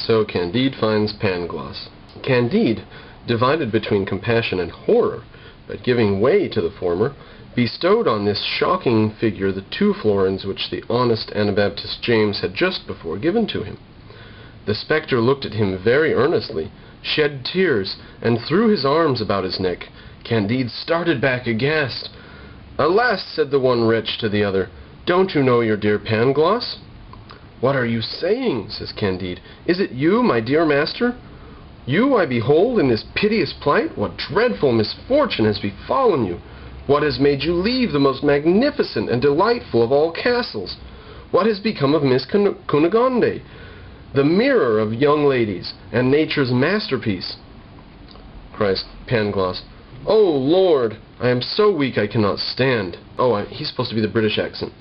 So Candide finds Pangloss. Candide, divided between compassion and horror, but giving way to the former, bestowed on this shocking figure the 2 florins which the honest Anabaptist James had just before given to him. The spectre looked at him very earnestly, shed tears, and threw his arms about his neck. Candide started back aghast. "Alas," said the one wretch to the other, "don't you know your dear Pangloss?" "What are you saying?" says Candide. "Is it you, my dear master? You I behold in this piteous plight? What dreadful misfortune has befallen you? What has made you leave the most magnificent and delightful of all castles? What has become of Miss Cunegonde, the mirror of young ladies, and nature's masterpiece?" Cries Pangloss, "Oh, Lord, I am so weak I cannot stand." He's supposed to be the British accent.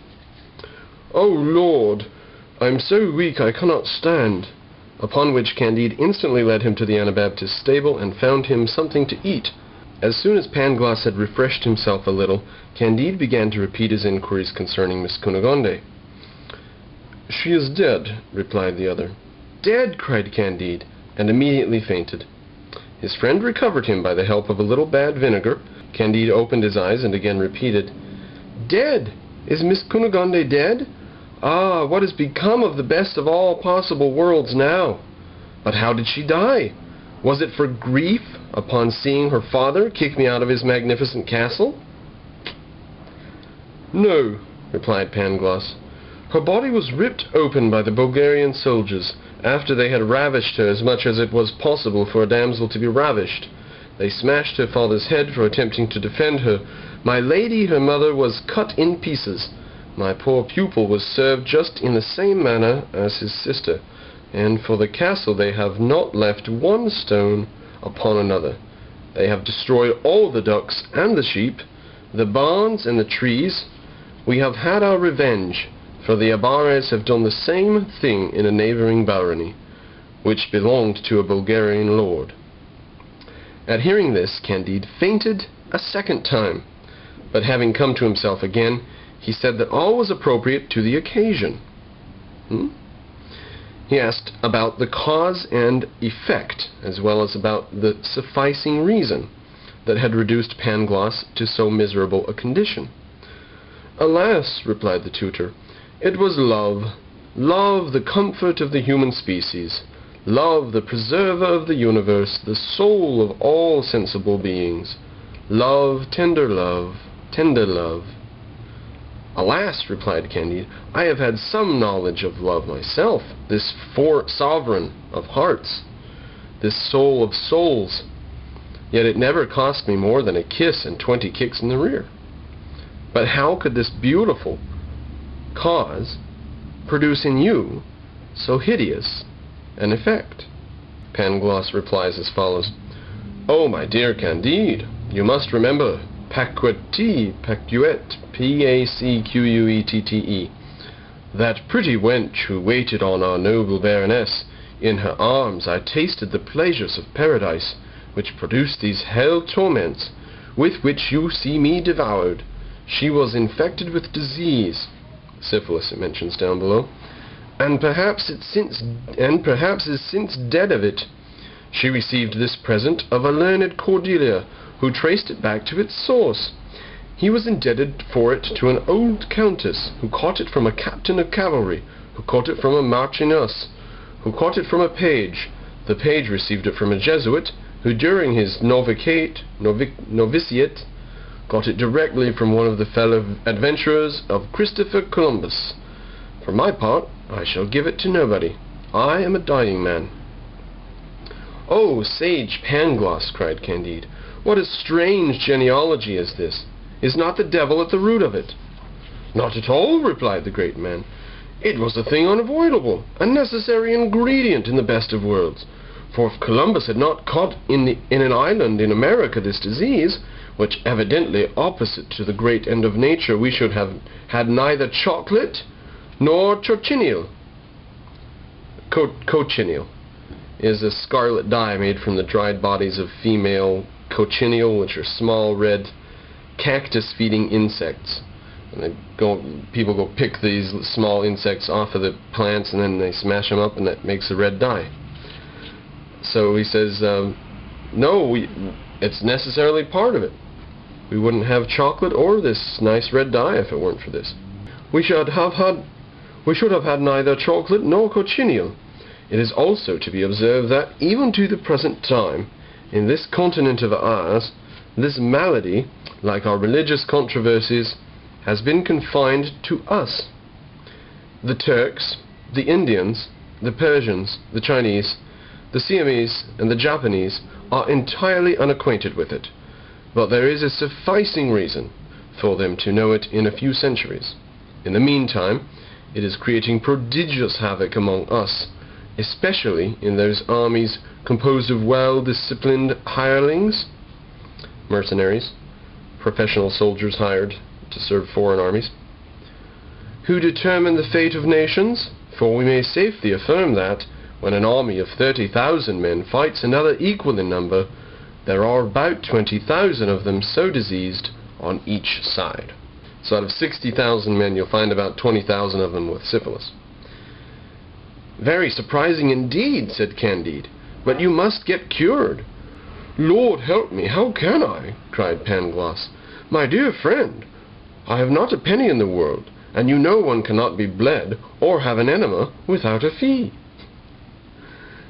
"Oh, Lord, I am so weak I cannot stand." Upon which Candide instantly led him to the Anabaptist stable and found him something to eat. As soon as Pangloss had refreshed himself a little, Candide began to repeat his inquiries concerning Miss Cunegonde. "She is dead," replied the other. "Dead!" cried Candide, and immediately fainted. His friend recovered him by the help of a little bad vinegar. Candide opened his eyes and again repeated, "Dead! Is Miss Cunegonde dead? Ah, what has become of the best of all possible worlds now? But how did she die? Was it for grief upon seeing her father kick me out of his magnificent castle?" "No," replied Pangloss. "Her body was ripped open by the Bulgarian soldiers, after they had ravished her as much as it was possible for a damsel to be ravished. They smashed her father's head for attempting to defend her. My lady, her mother, was cut in pieces. My poor pupil was served just in the same manner as his sister, and for the castle they have not left one stone upon another. They have destroyed all the ducks and the sheep, the barns and the trees. We have had our revenge, for the Abares have done the same thing in a neighboring barony, which belonged to a Bulgarian lord." At hearing this, Candide fainted a second time, but having come to himself again, he said that all was appropriate to the occasion. He asked about the cause and effect, as well as about the sufficing reason that had reduced Pangloss to so miserable a condition. "Alas," replied the tutor, "it was love. Love, the comfort of the human species. Love, the preserver of the universe, the soul of all sensible beings. Love, tender love, tender love." "Alas," replied Candide, "I have had some knowledge of love myself, this sovereign of hearts, this soul of souls. Yet it never cost me more than a kiss and 20 kicks in the rear. But how could this beautiful cause produce in you so hideous an effect?" Pangloss replies as follows. "Oh, my dear Candide, you must remember Paquette, Pacquette, that pretty wench who waited on our noble Baroness. In her arms I tasted the pleasures of paradise, which produced these hell torments, with which you see me devoured. She was infected with disease," syphilis it mentions down below, and perhaps is since dead of it. She received this present of a learned Cordelia, who traced it back to its source. He was indebted for it to an old countess, who caught it from a captain of cavalry, who caught it from a marchioness, who caught it from a page. The page received it from a Jesuit, who during his novitiate got it directly from one of the fellow adventurers of Christopher Columbus. For my part, I shall give it to nobody. I am a dying man." "Oh, sage Pangloss," cried Candide, "what a strange genealogy is this! Is not the devil at the root of it?" "Not at all," replied the great man. "It was a thing unavoidable, a necessary ingredient in the best of worlds. For if Columbus had not caught in an island in America this disease, which evidently opposite to the great end of nature, we should have had neither chocolate nor cochineal." Cochineal is a scarlet dye made from the dried bodies of female cochineal, which are small red cactus-feeding insects. And people go pick these small insects off of the plants, and then they smash them up, and that makes a red dye. So he says, no, it's necessarily part of it. We wouldn't have chocolate or this nice red dye if it weren't for this. We should have had neither chocolate nor cochineal. It is also to be observed that even to the present time, in this continent of ours, this malady, like our religious controversies, has been confined to us. The Turks, the Indians, the Persians, the Chinese, the Siamese, and the Japanese are entirely unacquainted with it, but there is a sufficing reason for them to know it in a few centuries. In the meantime, it is creating prodigious havoc among us, especially in those armies composed of well-disciplined hirelings, mercenaries, professional soldiers hired to serve foreign armies, who determine the fate of nations, for we may safely affirm that, when an army of 30,000 men fights another equal in number, there are about 20,000 of them so diseased on each side. So out of 60,000 men, you'll find about 20,000 of them with syphilis. Very surprising indeed, said Candide, but you must get cured. Lord help me, how can I? Cried Pangloss. My dear friend, I have not a penny in the world, and you know one cannot be bled or have an enema without a fee.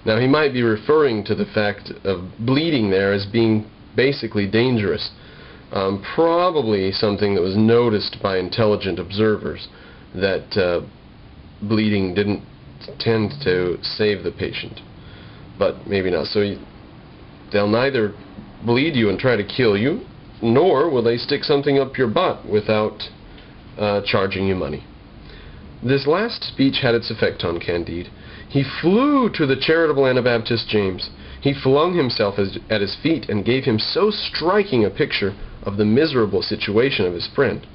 Now he might be referring to the fact of bleeding there as being basically dangerous. Probably something that was noticed by intelligent observers, that bleeding didn't tend to save the patient. But maybe not. So they'll neither bleed you and try to kill you, nor will they stick something up your butt without charging you money. This last speech had its effect on Candide. He flew to the charitable Anabaptist James. He flung himself at his feet and gave him so striking a picture of the miserable situation of his friend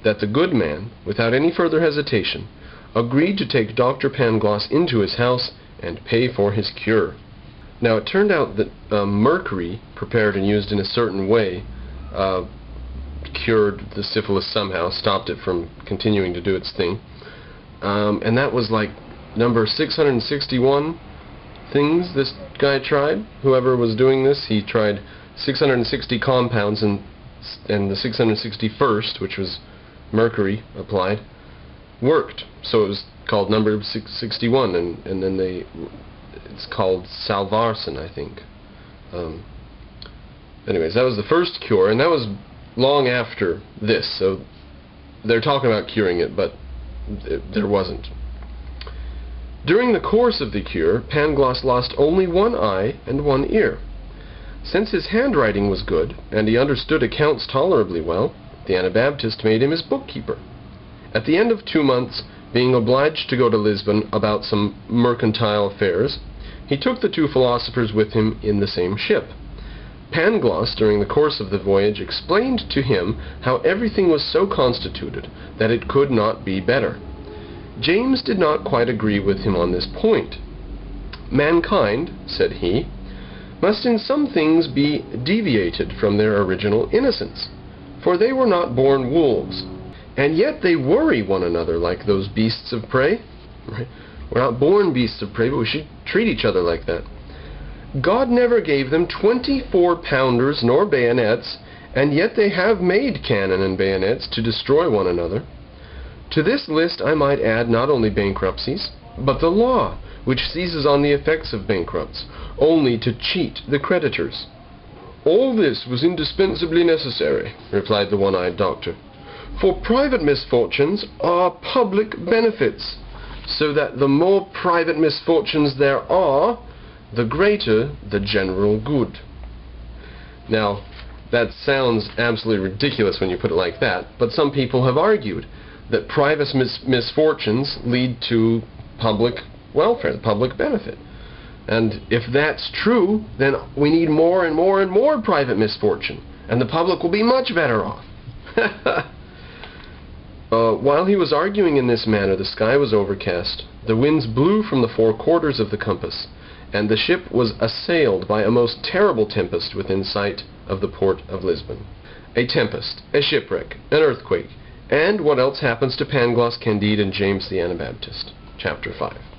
that the good man, without any further hesitation, agreed to take Dr. Pangloss into his house and pay for his cure. Now it turned out that mercury, prepared and used in a certain way, cured the syphilis somehow, stopped it from continuing to do its thing. And that was like number 661 things this guy tried. Whoever was doing this, he tried 660 compounds, and the 661st, which was mercury applied, worked. So it was called number 661, and then it's called Salvarsan, I think. Anyways, that was the first cure, and that was long after this, so they're talking about curing it, but there wasn't. During the course of the cure, Pangloss lost only one eye and one ear. Since his handwriting was good, and he understood accounts tolerably well, the Anabaptist made him his bookkeeper. At the end of 2 months, being obliged to go to Lisbon about some mercantile affairs, he took the two philosophers with him in the same ship. Pangloss, during the course of the voyage, explained to him how everything was so constituted that it could not be better. James did not quite agree with him on this point. Mankind, said he, must in some things be deviated from their original innocence, for they were not born wolves, and yet they worry one another like those beasts of prey. Right? We're not born beasts of prey, but we should treat each other like that. God never gave them 24-pounders nor bayonets, and yet they have made cannon and bayonets to destroy one another. To this list I might add not only bankruptcies, but the law, which seizes on the effects of bankrupts, only to cheat the creditors. All this was indispensably necessary, replied the one-eyed doctor, for private misfortunes are public benefits, so that the more private misfortunes there are, the greater the general good. Now, that sounds absolutely ridiculous when you put it like that, but some people have argued that private misfortunes lead to public welfare, public benefit. And if that's true, then we need more and more and more private misfortune, and the public will be much better off. While he was arguing in this manner, the sky was overcast, the winds blew from the 4 quarters of the compass, and the ship was assailed by a most terrible tempest within sight of the port of Lisbon. A tempest, a shipwreck, an earthquake, and what else happens to Pangloss, Candide, and James the Anabaptist. Chapter 5.